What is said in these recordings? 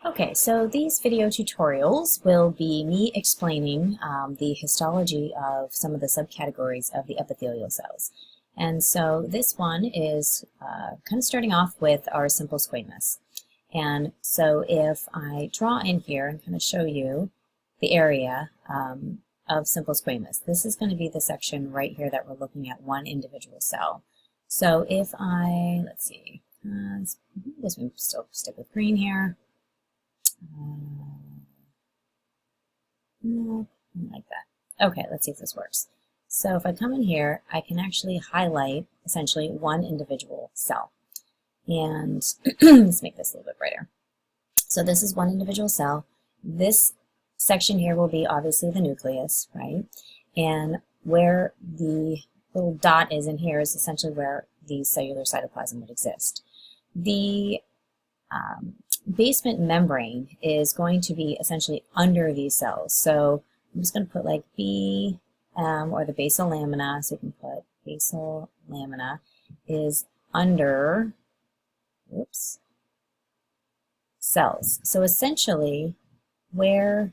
Okay, so these video tutorials will be me explaining the histology of some of the subcategories of the epithelial cells. And so this one is kind of starting off with our simple squamous. And so if I draw in here and kind of show you the area of simple squamous, this is going to be the section right here that we're looking at one individual cell. So if let's see, I guess we still stick with green here. No, like that. Okay, let's see if this works. So if I come in here, I can actually highlight essentially one individual cell. And let's make this a little bit brighter. So this is one individual cell. This section here will be obviously the nucleus, right? And where the little dot is in here is essentially where the cellular cytoplasm would exist. The basement membrane is going to be essentially under these cells. So I'm just going to put like B or the basal lamina. So you can put basal lamina is under, whoops, cells. So essentially where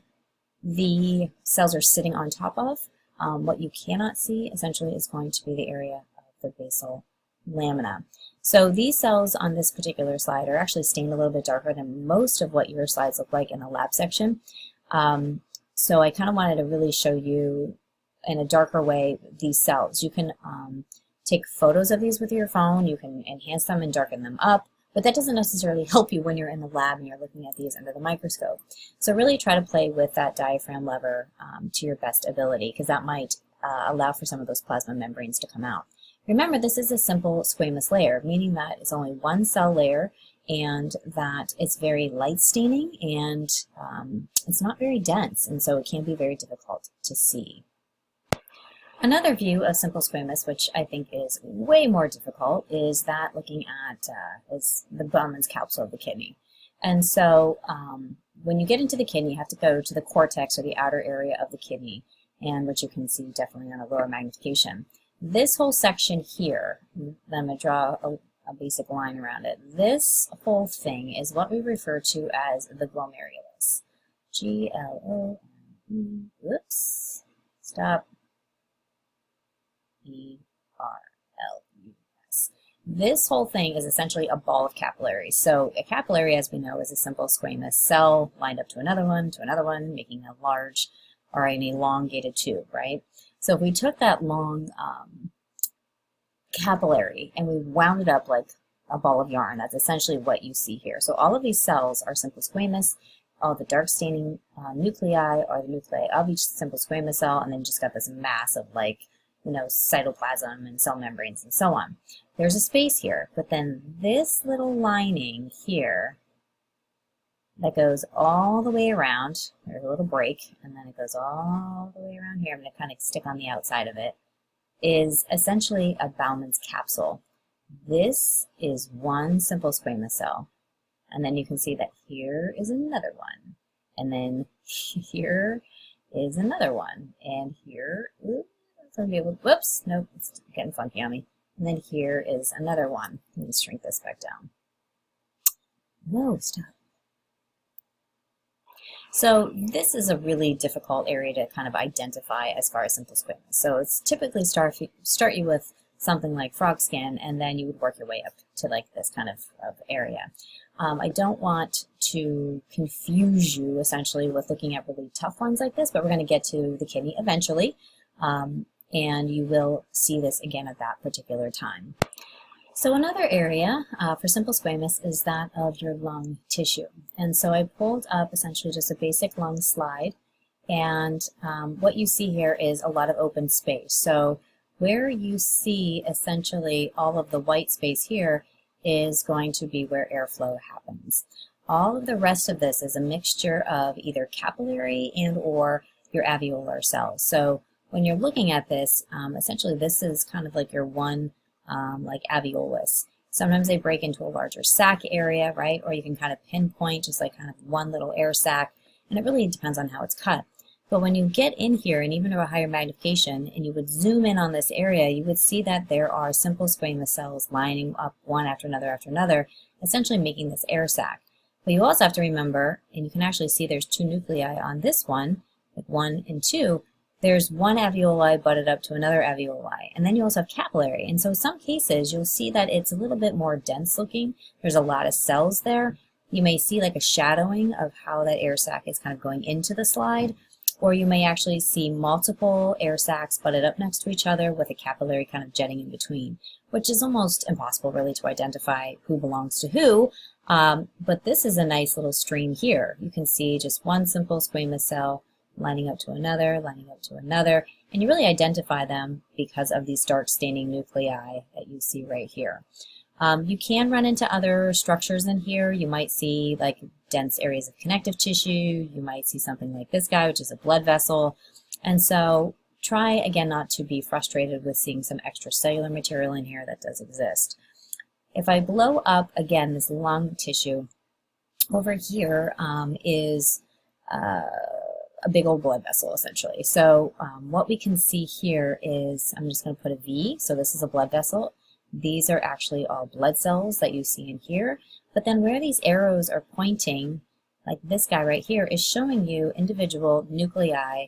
the cells are sitting on top of, what you cannot see essentially is going to be the area of the basal lamina. So these cells on this particular slide are actually stained a little bit darker than most of what your slides look like in the lab section. So I kind of wanted to really show you in a darker way these cells. You can take photos of these with your phone, you can enhance them and darken them up, but that doesn't necessarily help you when you're in the lab and you're looking at these under the microscope. So really try to play with that diaphragm lever to your best ability, because that might allow for some of those plasma membranes to come out. Remember, this is a simple squamous layer, meaning that it's only one cell layer and that it's very light staining and it's not very dense, and so it can be very difficult to see. Another view of simple squamous, which I think is way more difficult, is that looking at is the Bowman's capsule of the kidney. And so when you get into the kidney, you have to go to the cortex, or the outer area of the kidney, and which you can see definitely on a lower magnification. This whole section here, then I'm going to draw a basic line around it. This whole thing is what we refer to as the glomerulus. G-L-O-M-E, whoops, stop, E-R-L-U-S. This whole thing is essentially a ball of capillaries. So a capillary, as we know, is a simple squamous cell lined up to another one, making a large or an elongated tube, right? So if we took that long capillary and we wound it up like a ball of yarn, that's essentially what you see here. So all of these cells are simple squamous. All the dark staining nuclei are the nuclei of each simple squamous cell, and then you just got this mass of, like, you know, cytoplasm and cell membranes and so on. There's a space here, but then this little lining here that goes all the way around, there's a little break, and then it goes all the way around here. I'm going to kind of stick on the outside of it, is essentially a Bowman's capsule. This is one simple squamous cell, and then you can see that here is another one, and then here is another one, and here, whoops, nope, it's getting funky on me, and then here is another one. Let me shrink this back down. No, stop. So this is a really difficult area to kind of identify as far as simple squamous. So it's typically start you with something like frog skin, and then you would work your way up to like this kind of area. I don't want to confuse you essentially with looking at really tough ones like this, but we're going to get to the kidney eventually, and you will see this again at that particular time. So another area for simple squamous is that of your lung tissue. And so I pulled up essentially just a basic lung slide, and what you see here is a lot of open space. So where you see essentially all of the white space here is going to be where airflow happens. All of the rest of this is a mixture of either capillary and or your alveolar cells. So when you're looking at this, essentially this is kind of like your one like alveolus. Sometimes they break into a larger sac area, right? Or you can kind of pinpoint just like kind of one little air sac, and it really depends on how it's cut. But when you get in here, and even to a higher magnification, and you would zoom in on this area, you would see that there are simple squamous cells lining up one after another, essentially making this air sac. But you also have to remember, and you can actually see there's two nuclei on this one, like 1 and 2. There's one alveoli butted up to another alveoli, and then you also have capillary. And so in some cases, you'll see that it's a little bit more dense looking. There's a lot of cells there. You may see like a shadowing of how that air sac is kind of going into the slide, or you may actually see multiple air sacs butted up next to each other with a capillary kind of jetting in between, which is almost impossible really to identify who belongs to who. But this is a nice little stream here. You can see just one simple squamous cell lining up to another, and you really identify them because of these dark staining nuclei that you see right here. You can run into other structures in here. You might see like dense areas of connective tissue. You might see something like this guy, which is a blood vessel. And so try again not to be frustrated with seeing some extracellular material in here that does exist. If I blow up again this lung tissue, over here is a big old blood vessel essentially. So what we can see here is, I'm just going to put a V, so this is a blood vessel. These are actually all blood cells that you see in here. But then where these arrows are pointing, like this guy right here, is showing you individual nuclei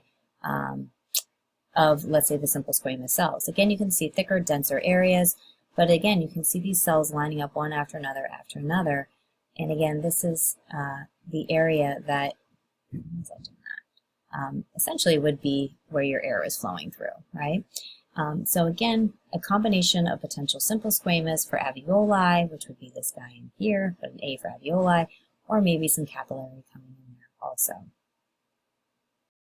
of, let's say, the simple squamous cells. Again, you can see thicker, denser areas, but again, you can see these cells lining up one after another after another. And again, this is the area that, essentially would be where your air is flowing through, right? So again, a combination of potential simple squamous for alveoli, which would be this guy in here, but an A for alveoli, or maybe some capillary coming in there also.